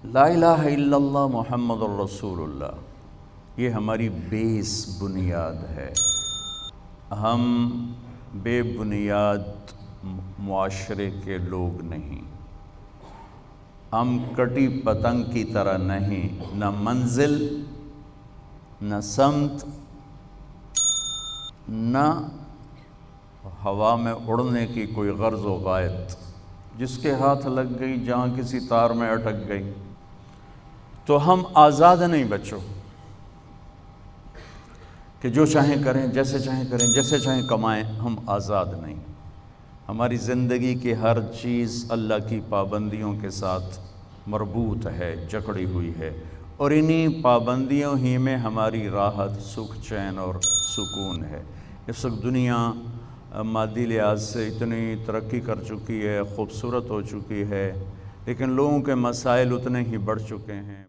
لا الہ الا اللہ محمد الرسول اللہ، یہ ہماری بیس بنیاد ہے۔ ہم بے بنیاد معاشرے کے لوگ نہیں، ہم کٹی پتنگ کی طرح نہیں، نہ منزل، نہ سمت، نہ ہوا میں اڑنے کی کوئی غرض و غایت۔ جس کے ہاتھ لگ گئی، جہاں کسی تار میں اٹک گئی، تو ہم آزاد نہیں بچو کہ جو چاہیں کریں، جیسے چاہیں کریں، جیسے چاہیں کمائیں۔ ہم آزاد نہیں۔ ہماری زندگی کی ہر چیز اللہ کی پابندیوں کے ساتھ مربوط ہے، جکڑی ہوئی ہے، اور انہی پابندیوں ہی میں ہماری راحت، سکھ، چین اور سکون ہے۔ اس وقت دنیا مادی لحاظ سے اتنی ترقی کر چکی ہے، خوبصورت ہو چکی ہے، لیکن لوگوں کے مسائل اتنے ہی بڑھ چکے ہیں۔